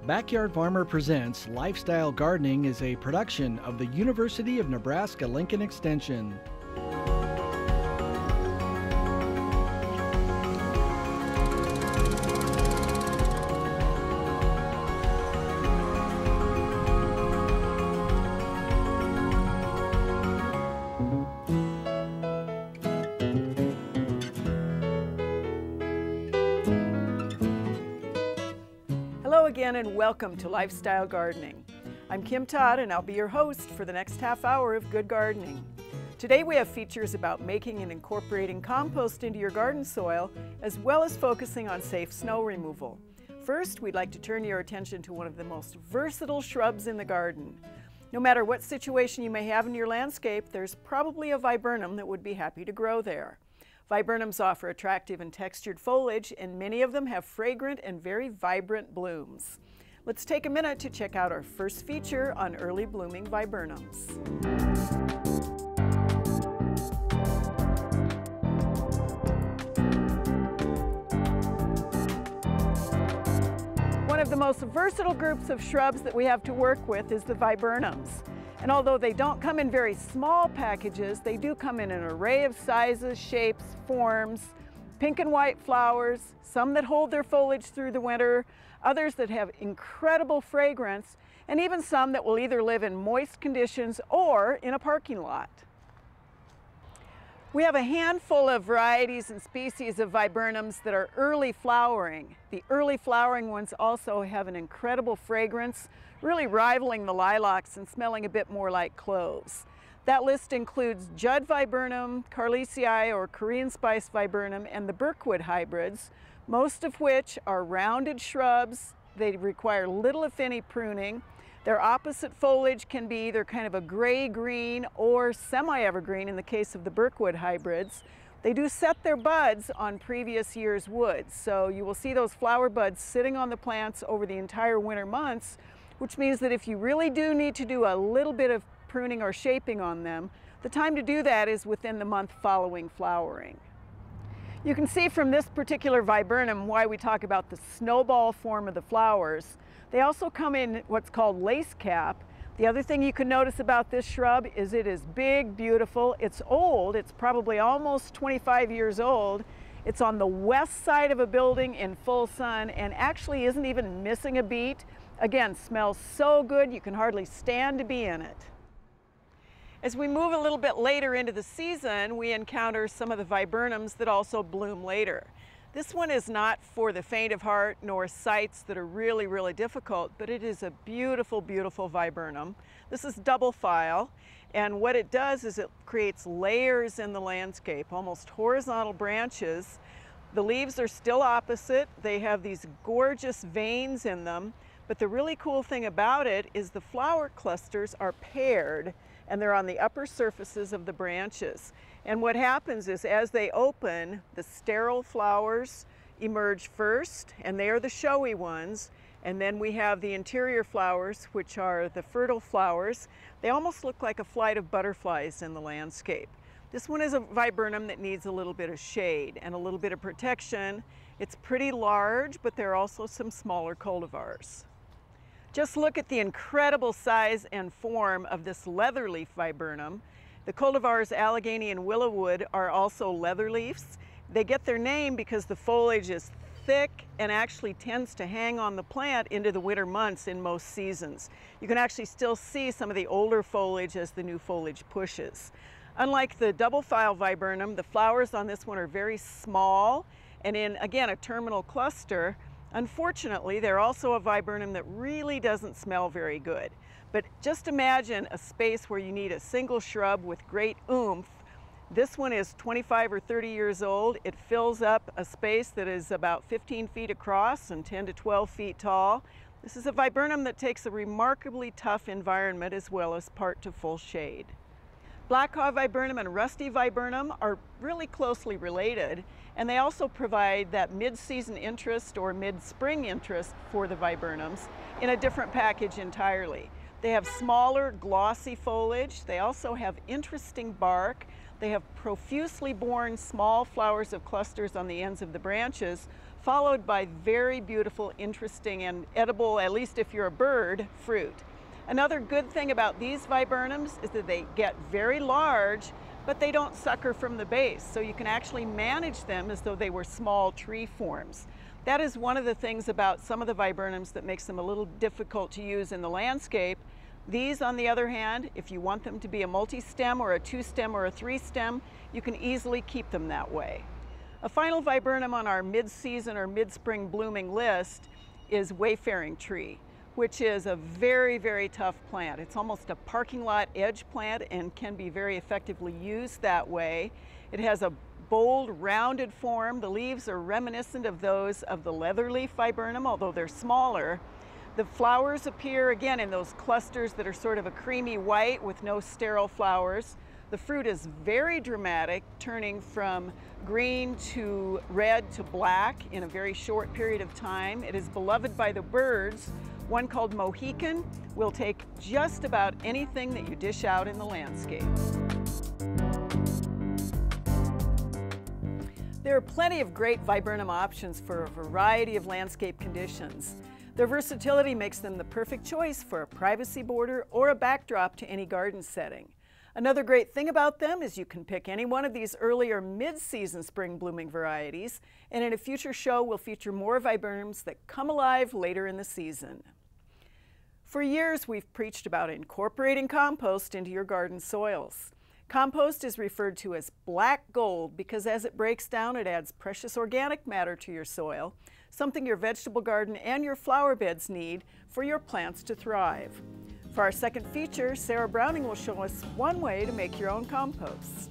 Backyard Farmer Presents Lifestyle Gardening is a production of the University of Nebraska-Lincoln Extension. Hello again and welcome to Lifestyle Gardening. I'm Kim Todd and I'll be your host for the next half hour of Good Gardening. Today we have features about making and incorporating compost into your garden soil, as well as focusing on safe snow removal. First, we'd like to turn your attention to one of the most versatile shrubs in the garden. No matter what situation you may have in your landscape, there's probably a viburnum that would be happy to grow there. Viburnums offer attractive and textured foliage, and many of them have fragrant and very vibrant blooms. Let's take a minute to check out our first feature on early blooming viburnums. One of the most versatile groups of shrubs that we have to work with is the viburnums. And although they don't come in very small packages, they do come in an array of sizes, shapes, forms, pink and white flowers, some that hold their foliage through the winter, others that have incredible fragrance, and even some that will either live in moist conditions or in a parking lot. We have a handful of varieties and species of viburnums that are early flowering. The early flowering ones also have an incredible fragrance, really rivaling the lilacs and smelling a bit more like cloves. That list includes Judd Viburnum, Carlesii or Korean Spice Viburnum, and the Birkwood hybrids, most of which are rounded shrubs. They require little if any pruning. Their opposite foliage can be either kind of a gray-green or semi-evergreen in the case of the Birkwood hybrids. They do set their buds on previous year's woods, so you will see those flower buds sitting on the plants over the entire winter months, which means that if you really do need to do a little bit of pruning or shaping on them, the time to do that is within the month following flowering. You can see from this particular viburnum why we talk about the snowball form of the flowers. They also come in what's called lace cap. The other thing you can notice about this shrub is it is big, beautiful. It's old. It's probably almost 25 years old. It's on the west side of a building in full sun and actually isn't even missing a beat. Again, smells so good you can hardly stand to be in it. As we move a little bit later into the season, we encounter some of the viburnums that also bloom later. This one is not for the faint of heart nor sites that are really, really difficult, but it is a beautiful, beautiful viburnum. This is Doublefile, and what it does is it creates layers in the landscape, almost horizontal branches. The leaves are still opposite. They have these gorgeous veins in them, but the really cool thing about it is the flower clusters are paired, and they're on the upper surfaces of the branches. And what happens is as they open, the sterile flowers emerge first, and they are the showy ones. And then we have the interior flowers, which are the fertile flowers. They almost look like a flight of butterflies in the landscape. This one is a viburnum that needs a little bit of shade and a little bit of protection. It's pretty large, but there are also some smaller cultivars. Just look at the incredible size and form of this leatherleaf viburnum. The cultivars Allegheny and Willowwood are also leatherleafs. They get their name because the foliage is thick and actually tends to hang on the plant into the winter months in most seasons. You can actually still see some of the older foliage as the new foliage pushes. Unlike the Doublefile Viburnum, the flowers on this one are very small and in, again, a terminal cluster. Unfortunately, they're also a viburnum that really doesn't smell very good. But just imagine a space where you need a single shrub with great oomph. This one is 25 or 30 years old. It fills up a space that is about 15 feet across and 10 to 12 feet tall. This is a viburnum that takes a remarkably tough environment as well as part to full shade. Blackhaw Viburnum and Rusty Viburnum are really closely related, and they also provide that mid-season interest or mid-spring interest for the viburnums in a different package entirely. They have smaller, glossy foliage. They also have interesting bark. They have profusely borne small flowers of clusters on the ends of the branches, followed by very beautiful, interesting, and edible, at least if you're a bird, fruit. Another good thing about these viburnums is that they get very large, but they don't sucker from the base, so you can actually manage them as though they were small tree forms. That is one of the things about some of the viburnums that makes them a little difficult to use in the landscape. These, on the other hand, if you want them to be a multi-stem or a two-stem or a three-stem, you can easily keep them that way. A final viburnum on our mid-season or mid-spring blooming list is Wayfaring tree, which is a very, very tough plant. It's almost a parking lot edge plant and can be very effectively used that way. It has a bold, rounded form. The leaves are reminiscent of those of the Leatherleaf Viburnum, although they're smaller. The flowers appear again in those clusters that are sort of a creamy white with no sterile flowers. The fruit is very dramatic, turning from green to red to black in a very short period of time. It is beloved by the birds. One called Mohican will take just about anything that you dish out in the landscape. There are plenty of great viburnum options for a variety of landscape conditions. Their versatility makes them the perfect choice for a privacy border or a backdrop to any garden setting. Another great thing about them is you can pick any one of these early or mid-season spring blooming varieties, and in a future show we'll feature more viburnums that come alive later in the season. For years we've preached about incorporating compost into your garden soils. Compost is referred to as black gold because as it breaks down it adds precious organic matter to your soil, something your vegetable garden and your flower beds need for your plants to thrive. For our second feature, Sarah Browning will show us one way to make your own compost.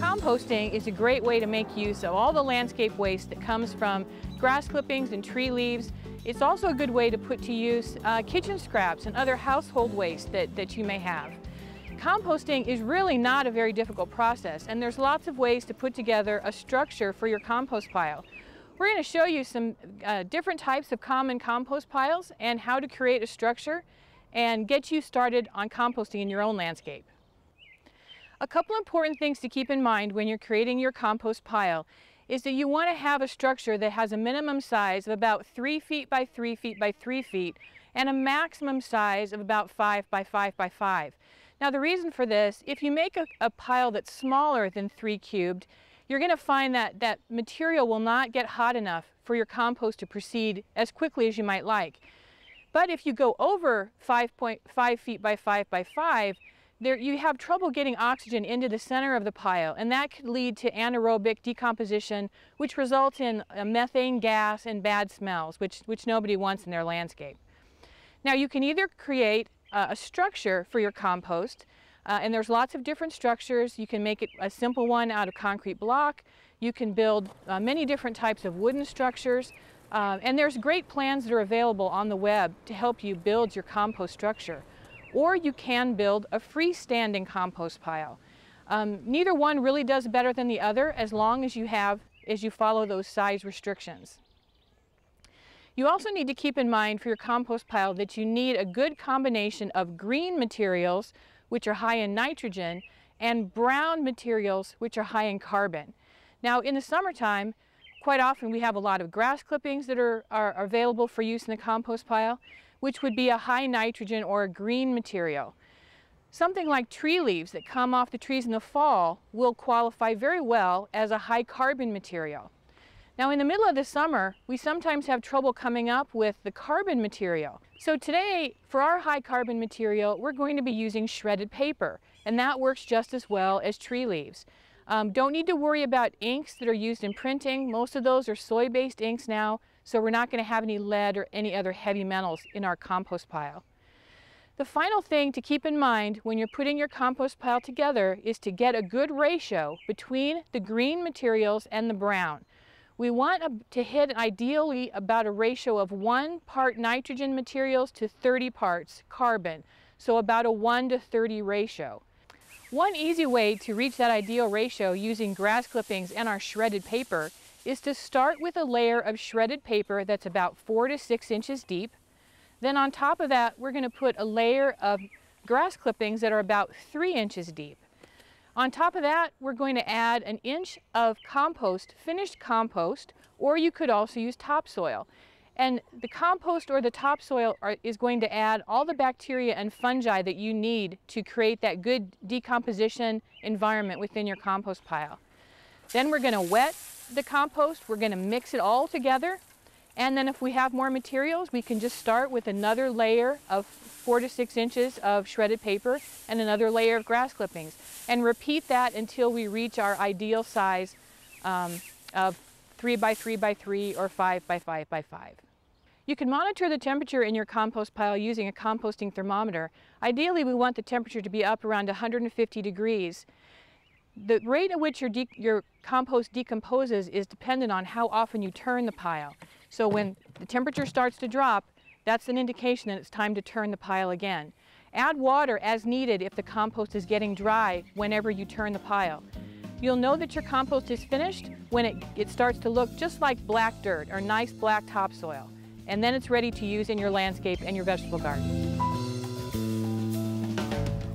Composting is a great way to make use of all the landscape waste that comes from grass clippings and tree leaves. It's also a good way to put to use kitchen scraps and other household waste that you may have. Composting is really not a very difficult process, and there's lots of ways to put together a structure for your compost pile. We're going to show you some different types of common compost piles and how to create a structure and get you started on composting in your own landscape. A couple important things to keep in mind when you're creating your compost pile is that you want to have a structure that has a minimum size of about 3 feet by 3 feet by 3 feet and a maximum size of about 5 by 5 by 5. Now the reason for this, if you make a pile that's smaller than 3 cubed, you're going to find that material will not get hot enough for your compost to proceed as quickly as you might like. But if you go over 5.5 feet by 5 by 5, you have trouble getting oxygen into the center of the pile, and that could lead to anaerobic decomposition, which results in methane gas and bad smells, which nobody wants in their landscape. Now you can either create a structure for your compost, and there's lots of different structures. You can make it a simple one out of concrete block. You can build many different types of wooden structures, and there's great plans that are available on the web to help you build your compost structure. Or you can build a freestanding compost pile. Neither one really does better than the other as long as you follow those size restrictions. You also need to keep in mind for your compost pile that you need a good combination of green materials, which are high in nitrogen, and brown materials, which are high in carbon. Now in the summertime, quite often we have a lot of grass clippings that are available for use in the compost pile, which would be a high nitrogen or a green material. Something like tree leaves that come off the trees in the fall will qualify very well as a high carbon material. Now in the middle of the summer, we sometimes have trouble coming up with the carbon material. So today, for our high carbon material, we're going to be using shredded paper, and that works just as well as tree leaves. Don't need to worry about inks that are used in printing. Most of those are soy-based inks now, so we're not going to have any lead or any other heavy metals in our compost pile. The final thing to keep in mind when you're putting your compost pile together is to get a good ratio between the green materials and the brown. We want to hit ideally about a ratio of 1 part nitrogen materials to 30 parts carbon, so about a 1:30 ratio. One easy way to reach that ideal ratio using grass clippings and our shredded paper is to start with a layer of shredded paper that's about 4 to 6 inches deep. Then on top of that, we're going to put a layer of grass clippings that are about 3 inches deep. On top of that, we're going to add an inch of compost, finished compost, or you could also use topsoil. And the compost or the topsoil is going to add all the bacteria and fungi that you need to create that good decomposition environment within your compost pile. Then we're going to wet the compost, we're going to mix it all together, and then if we have more materials, we can just start with another layer of 4 to 6 inches of shredded paper and another layer of grass clippings, and repeat that until we reach our ideal size of 3 by 3 by 3 or 5 by 5 by 5. You can monitor the temperature in your compost pile using a composting thermometer. Ideally, we want the temperature to be up around 150 degrees. The rate at which your compost decomposes is dependent on how often you turn the pile. So when the temperature starts to drop, that's an indication that it's time to turn the pile again. Add water as needed if the compost is getting dry whenever you turn the pile. You'll know that your compost is finished when it starts to look just like black dirt or nice black topsoil. And then it's ready to use in your landscape and your vegetable garden.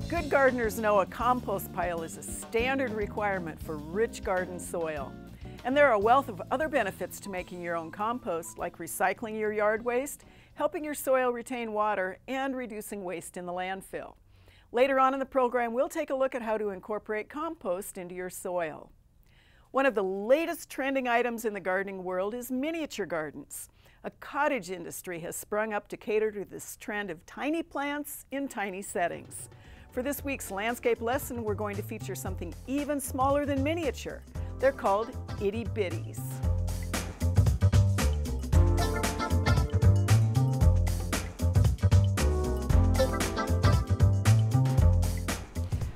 Good gardeners know a compost pile is a standard requirement for rich garden soil. And there are a wealth of other benefits to making your own compost, like recycling your yard waste, helping your soil retain water, and reducing waste in the landfill. Later on in the program, we'll take a look at how to incorporate compost into your soil. One of the latest trending items in the gardening world is miniature gardens. A cottage industry has sprung up to cater to this trend of tiny plants in tiny settings. For this week's landscape lesson, we're going to feature something even smaller than miniature. They're called itty-bitties.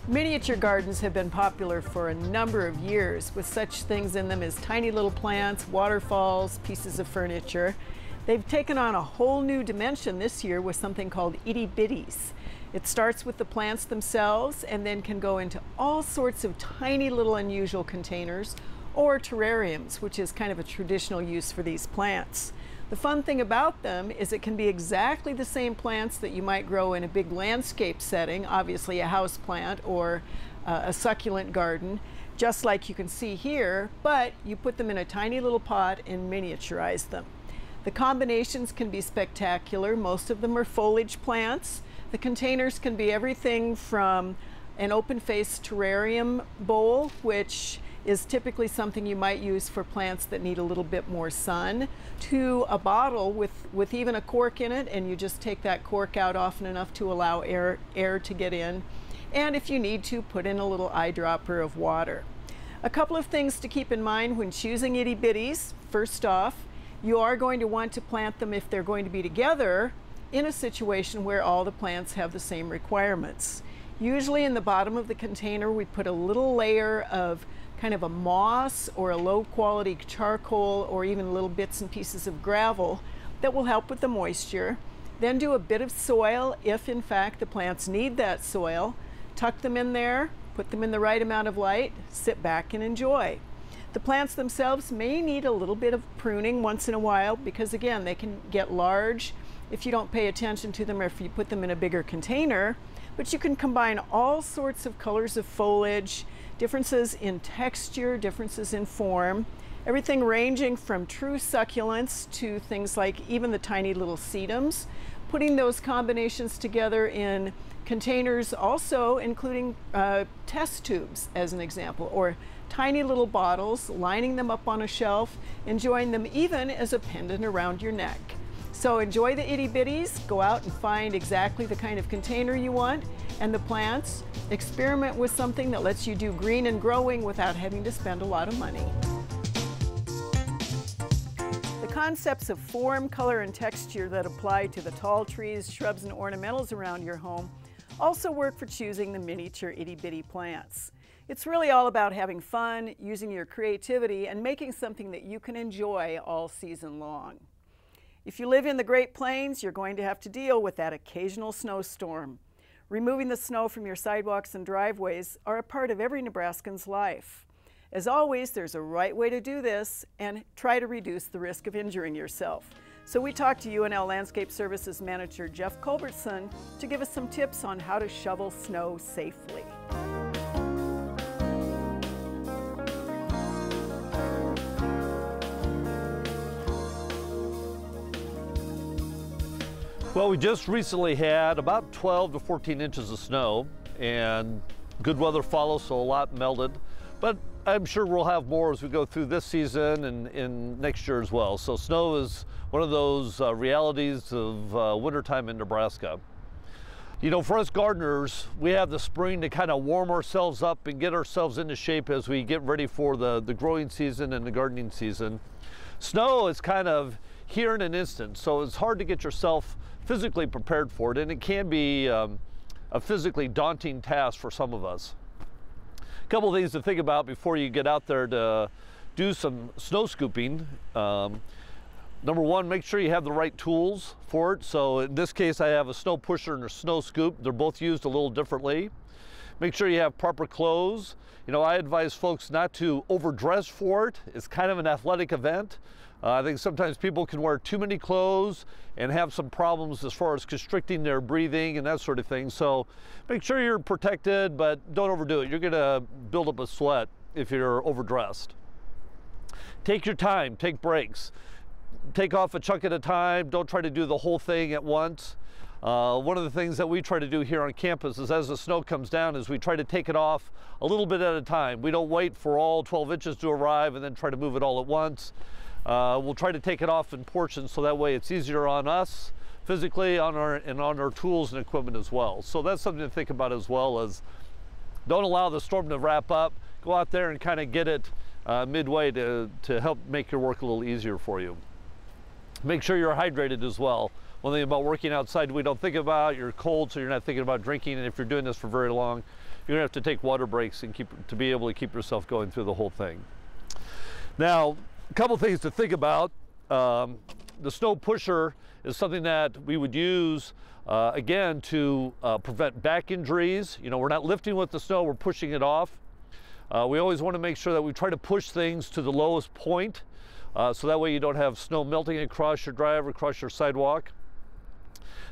Miniature gardens have been popular for a number of years, with such things in them as tiny little plants, waterfalls, pieces of furniture. They've taken on a whole new dimension this year with something called itty-bitties. It starts with the plants themselves and then can go into all sorts of tiny little unusual containers or terrariums, which is kind of a traditional use for these plants. The fun thing about them is it can be exactly the same plants that you might grow in a big landscape setting, obviously a house plant or a succulent garden, just like you can see here, but you put them in a tiny little pot and miniaturize them. The combinations can be spectacular. Most of them are foliage plants. The containers can be everything from an open-faced terrarium bowl, which is typically something you might use for plants that need a little bit more sun, to a bottle with even a cork in it, and you just take that cork out often enough to allow air to get in. And if you need to, put in a little eyedropper of water. A couple of things to keep in mind when choosing itty-bitties. First off, you are going to want to plant them, if they're going to be together, in a situation where all the plants have the same requirements. Usually in the bottom of the container we put a little layer of kind of a moss or a low quality charcoal or even little bits and pieces of gravel that will help with the moisture. Then do a bit of soil if in fact the plants need that soil. Tuck them in there, put them in the right amount of light, sit back and enjoy. The plants themselves may need a little bit of pruning once in a while because again they can get large if you don't pay attention to them or if you put them in a bigger container, but you can combine all sorts of colors of foliage, differences in texture, differences in form, everything ranging from true succulents to things like even the tiny little sedums. Putting those combinations together in containers also including test tubes as an example, or tiny little bottles, lining them up on a shelf, enjoying them even as a pendant around your neck. So enjoy the itty-bitties, go out and find exactly the kind of container you want and the plants. Experiment with something that lets you do green and growing without having to spend a lot of money. The concepts of form, color, and texture that apply to the tall trees, shrubs, and ornamentals around your home also work for choosing the miniature itty-bitty plants. It's really all about having fun, using your creativity, and making something that you can enjoy all season long. If you live in the Great Plains, you're going to have to deal with that occasional snowstorm. Removing the snow from your sidewalks and driveways are a part of every Nebraskan's life. As always, there's a right way to do this and try to reduce the risk of injuring yourself. So we talked to UNL Landscape Services Manager Jeff Culbertson to give us some tips on how to shovel snow safely. Well, we just recently had about 12 to 14 inches of snow, and good weather follows, so a lot melted. But I'm sure we'll have more as we go through this season and in next year as well. So snow is one of those realities of wintertime in Nebraska. You know, for us gardeners, we have the spring to kind of warm ourselves up and get ourselves into shape as we get ready for the growing season and the gardening season. Snow is kind of here in an instant, so it's hard to get yourself physically prepared for it, and it can be a physically daunting task for some of us. A couple of things to think about before you get out there to do some snow scooping. Number one, make sure you have the right tools for it. So in this case, I have a snow pusher and a snow scoop. They're both used a little differently. Make sure you have proper clothes. You know, I advise folks not to overdress for it. It's kind of an athletic event. I think sometimes people can wear too many clothes and have some problems as far as constricting their breathing and that sort of thing. So make sure you're protected, but don't overdo it. You're gonna build up a sweat if you're overdressed. Take your time, take breaks. Take off a chunk at a time. Don't try to do the whole thing at once. One of the things that we try to do here on campus is as the snow comes down is we try to take it off a little bit at a time. We don't wait for all 12 inches to arrive and then try to move it all at once. We'll try to take it off in portions so that way it's easier on us physically and on our tools and equipment as well. So that's something to think about as well, as don't allow the storm to wrap up. Go out there and kind of get it midway to help make your work a little easier for you. Make sure you're hydrated as well. One thing about working outside we don't think about, you're cold, so you're not thinking about drinking, and if you're doing this for very long, you're gonna have to take water breaks and to be able to keep yourself going through the whole thing. Now, a couple things to think about. The snow pusher is something that we would use again to prevent back injuries. You know, we're not lifting with the snow, we're pushing it off. We always want to make sure that we try to push things to the lowest point so that way you don't have snow melting across your driveway, across your sidewalk.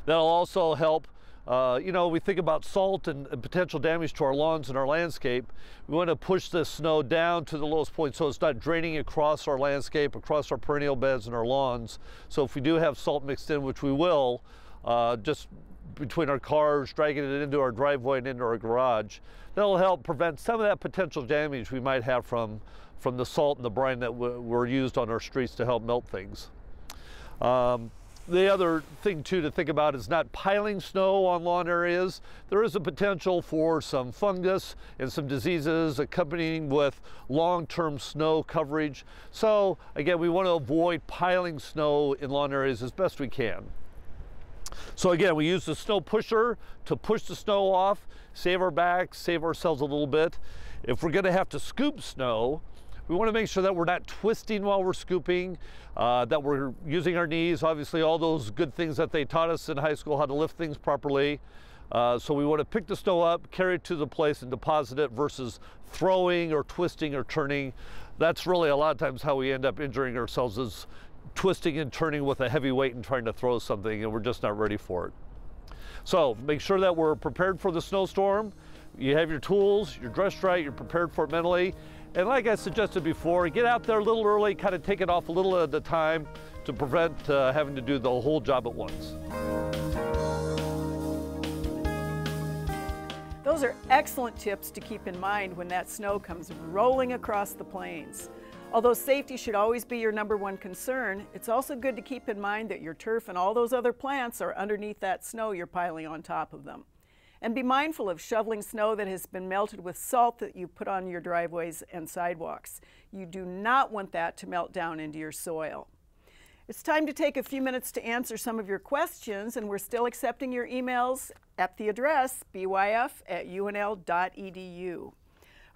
That'll also help. You know, we think about salt and potential damage to our lawns and our landscape. We want to push the snow down to the lowest point so it's not draining across our landscape, across our perennial beds and our lawns. So if we do have salt mixed in, which we will, just between our cars, dragging it into our driveway and into our garage, that'll help prevent some of that potential damage we might have from the salt and the brine that were used on our streets to help melt things. The other thing too to think about is not piling snow on lawn areas. There is a potential for some fungus and some diseases accompanying with long-term snow coverage. So again, we want to avoid piling snow in lawn areas as best we can. So again, we use the snow pusher to push the snow off, save our backs, save ourselves a little bit. If we're going to have to scoop snow, we want to make sure that we're not twisting while we're scooping, that we're using our knees, obviously all those good things that they taught us in high school, how to lift things properly. So we want to pick the snow up, carry it to the place and deposit it versus throwing or twisting or turning. That's really a lot of times how we end up injuring ourselves, is twisting and turning with a heavy weight and trying to throw something and we're just not ready for it. So make sure that we're prepared for the snowstorm. You have your tools, you're dressed right, you're prepared for it mentally. And like I suggested before, get out there a little early, kind of take it off a little at a time to prevent having to do the whole job at once. Those are excellent tips to keep in mind when that snow comes rolling across the plains. Although safety should always be your #1 concern, it's also good to keep in mind that your turf and all those other plants are underneath that snow you're piling on top of them. And be mindful of shoveling snow that has been melted with salt that you put on your driveways and sidewalks. You do not want that to melt down into your soil. It's time to take a few minutes to answer some of your questions, and we're still accepting your emails at the address byf@unl.edu.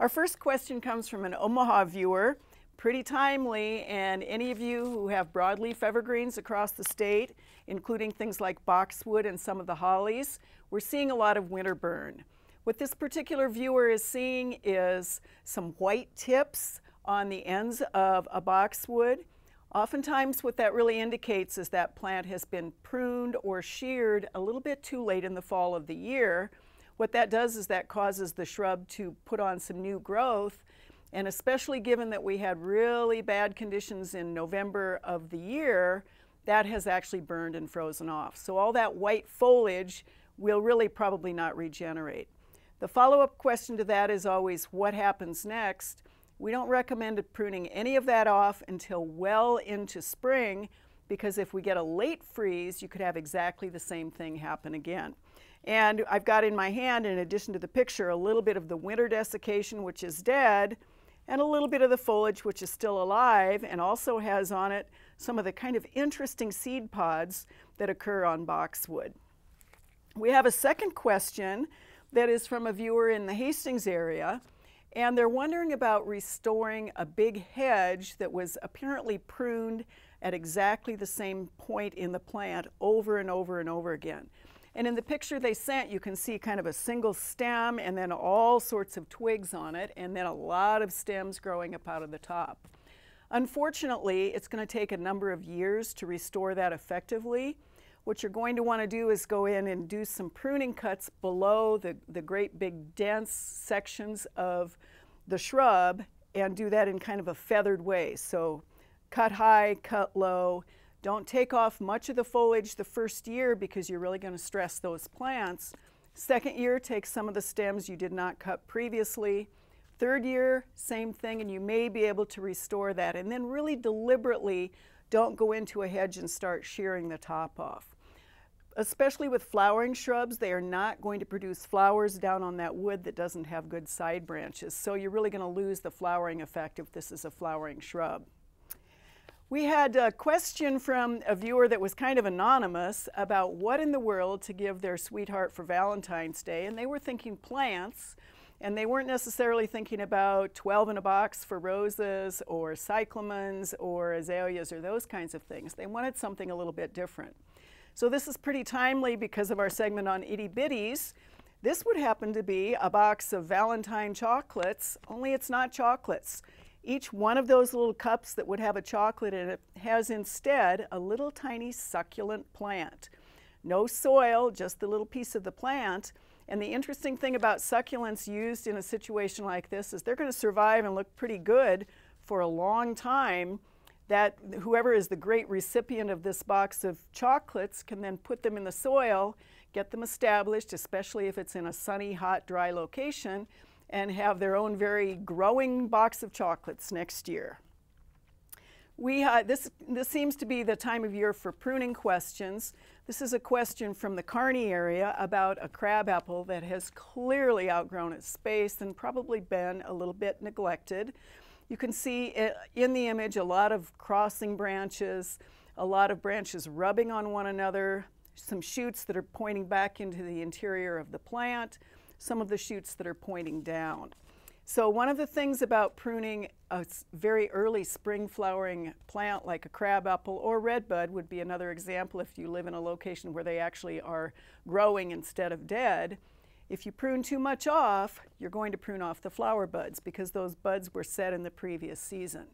Our first question comes from an Omaha viewer, pretty timely, and any of you who have broadleaf evergreens across the state, including things like boxwood and some of the hollies, we're seeing a lot of winter burn. What this particular viewer is seeing is some white tips on the ends of a boxwood. Oftentimes what that really indicates is that plant has been pruned or sheared a little bit too late in the fall of the year. What that does is that causes the shrub to put on some new growth, and especially given that we had really bad conditions in November of the year, that has actually burned and frozen off. So all that white foliage will really probably not regenerate. The follow-up question to that is always, what happens next? We don't recommend pruning any of that off until well into spring, because if we get a late freeze, you could have exactly the same thing happen again. And I've got in my hand, in addition to the picture, a little bit of the winter desiccation, which is dead, and a little bit of the foliage, which is still alive, and also has on it some of the kind of interesting seed pods that occur on boxwood. We have a second question that is from a viewer in the Hastings area, and they're wondering about restoring a big hedge that was apparently pruned at exactly the same point in the plant over and over and over again. And in the picture they sent, you can see kind of a single stem and then all sorts of twigs on it, and then a lot of stems growing up out of the top. Unfortunately, it's going to take a number of years to restore that effectively. What you're going to want to do is go in and do some pruning cuts below the great big dense sections of the shrub, and do that in kind of a feathered way. So cut high, cut low. Don't take off much of the foliage the first year because you're really going to stress those plants. Second year, take some of the stems you did not cut previously. Third year, same thing, and you may be able to restore that. And then really deliberately don't go into a hedge and start shearing the top off. Especially with flowering shrubs, they are not going to produce flowers down on that wood that doesn't have good side branches. So you're really going to lose the flowering effect if this is a flowering shrub. We had a question from a viewer that was kind of anonymous about what in the world to give their sweetheart for Valentine's Day, and they were thinking plants, and they weren't necessarily thinking about 12 in a box for roses or cyclamens or azaleas or those kinds of things. They wanted something a little bit different. So this is pretty timely because of our segment on itty bitties. This would happen to be a box of Valentine chocolates, only it's not chocolates. Each one of those little cups that would have a chocolate in it has instead a little tiny succulent plant. No soil, just the little piece of the plant. And the interesting thing about succulents used in a situation like this is they're going to survive and look pretty good for a long time. That whoever is the great recipient of this box of chocolates can then put them in the soil, get them established, especially if it's in a sunny, hot, dry location, and have their own very growing box of chocolates next year. This seems to be the time of year for pruning questions. This is a question from the Kearney area about a crabapple that has clearly outgrown its space and probably been a little bit neglected. You can see in the image a lot of crossing branches, a lot of branches rubbing on one another, some shoots that are pointing back into the interior of the plant, some of the shoots that are pointing down. So one of the things about pruning a very early spring flowering plant like a crabapple or redbud would be another example if you live in a location where they actually are growing instead of dead. If you prune too much off, you're going to prune off the flower buds because those buds were set in the previous season.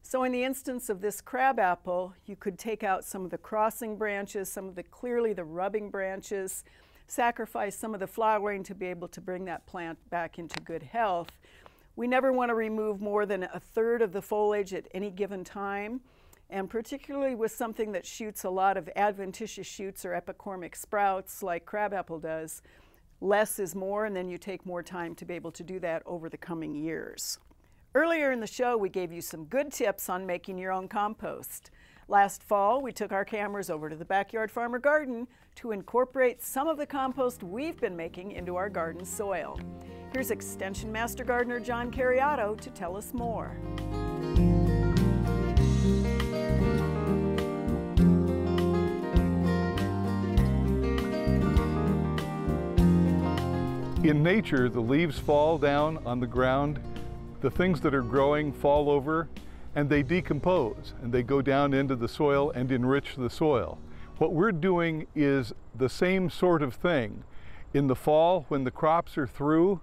So in the instance of this crabapple, you could take out some of the crossing branches, some of the clearly the rubbing branches, sacrifice some of the flowering to be able to bring that plant back into good health. We never want to remove more than a third of the foliage at any given time, and particularly with something that shoots a lot of adventitious shoots or epicormic sprouts like crabapple does. Less is more, and then you take more time to be able to do that over the coming years. Earlier in the show, we gave you some good tips on making your own compost. Last fall, we took our cameras over to the Backyard Farmer Garden to incorporate some of the compost we've been making into our garden soil. Here's Extension Master Gardener John CARIOTTO to tell us more. In nature, the leaves fall down on the ground, the things that are growing fall over, and they decompose, and they go down into the soil and enrich the soil. What we're doing is the same sort of thing. In the fall, when the crops are through,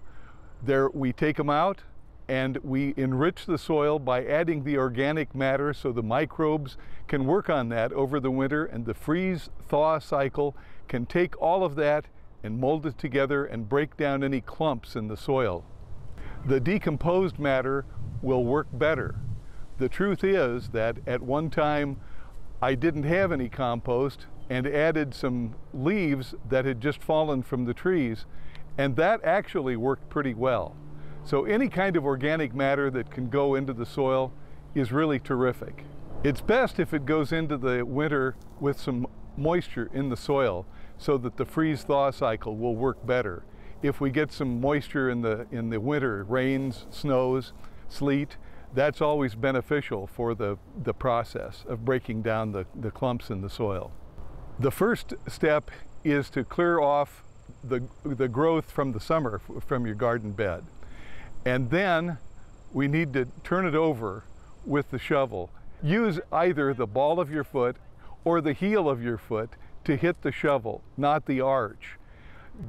we take them out, and we enrich the soil by adding the organic matter so the microbes can work on that over the winter, and the freeze-thaw cycle can take all of that and mold it together and break down any clumps in the soil. The decomposed matter will work better. The truth is that at one time I didn't have any compost and added some leaves that had just fallen from the trees, and that actually worked pretty well. So any kind of organic matter that can go into the soil is really terrific. It's best if it goes into the winter with some moisture in the soil so that the freeze-thaw cycle will work better. If we get some moisture in the winter, rains, snows, sleet, that's always beneficial for the process of breaking down the clumps in the soil. The first step is to clear off the growth from the summer from your garden bed. And then we need to turn it over with the shovel. Use either the ball of your foot or the heel of your foot to hit the shovel, not the arch.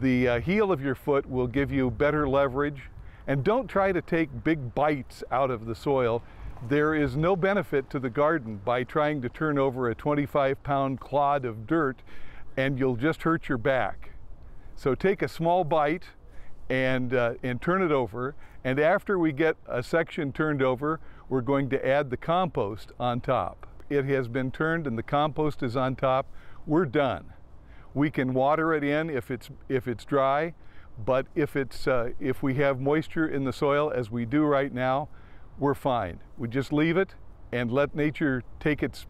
The heel of your foot will give you better leverage, and don't try to take big bites out of the soil. There is no benefit to the garden by trying to turn over a 25-pound clod of dirt, and you'll just hurt your back. So take a small bite and turn it over, and after we get a section turned over, we're going to add the compost on top. It has been turned and the compost is on top. We're done. We can water it in if it's dry, but if we have moisture in the soil, as we do right now, we're fine. We just leave it and let nature take its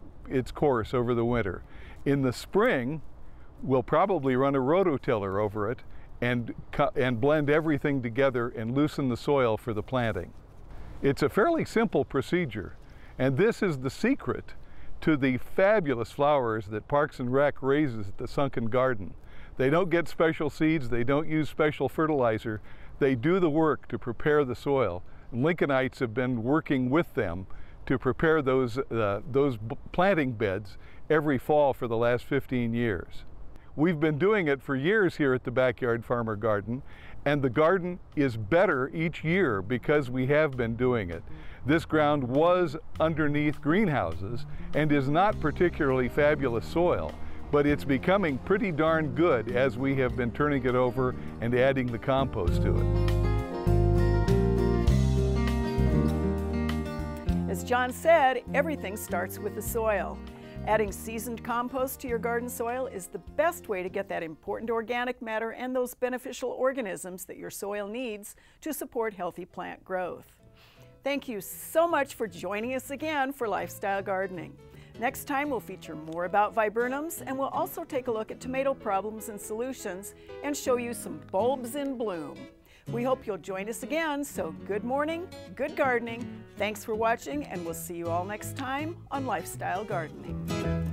course over the winter. In the spring, we'll probably run a rototiller over it and blend everything together and loosen the soil for the planting. It's a fairly simple procedure, and this is the secret to the fabulous flowers that Parks and Rec raises at the Sunken Garden. They don't get special seeds, they don't use special fertilizer, they do the work to prepare the soil. Lincolnites have been working with them to prepare those planting beds every fall for the last 15 years. We've been doing it for years here at the Backyard Farmer Garden, and the garden is better each year because we have been doing it. This ground was underneath greenhouses and is not particularly fabulous soil, but it's becoming pretty darn good as we have been turning it over and adding the compost to it. As John said, everything starts with the soil. Adding seasoned compost to your garden soil is the best way to get that important organic matter and those beneficial organisms that your soil needs to support healthy plant growth. Thank you so much for joining us again for Lifestyle Gardening. Next time we'll feature more about viburnums, and we'll also take a look at tomato problems and solutions and show you some bulbs in bloom. We hope you'll join us again, so good morning, good gardening. Thanks for watching, and we'll see you all next time on Lifestyle Gardening.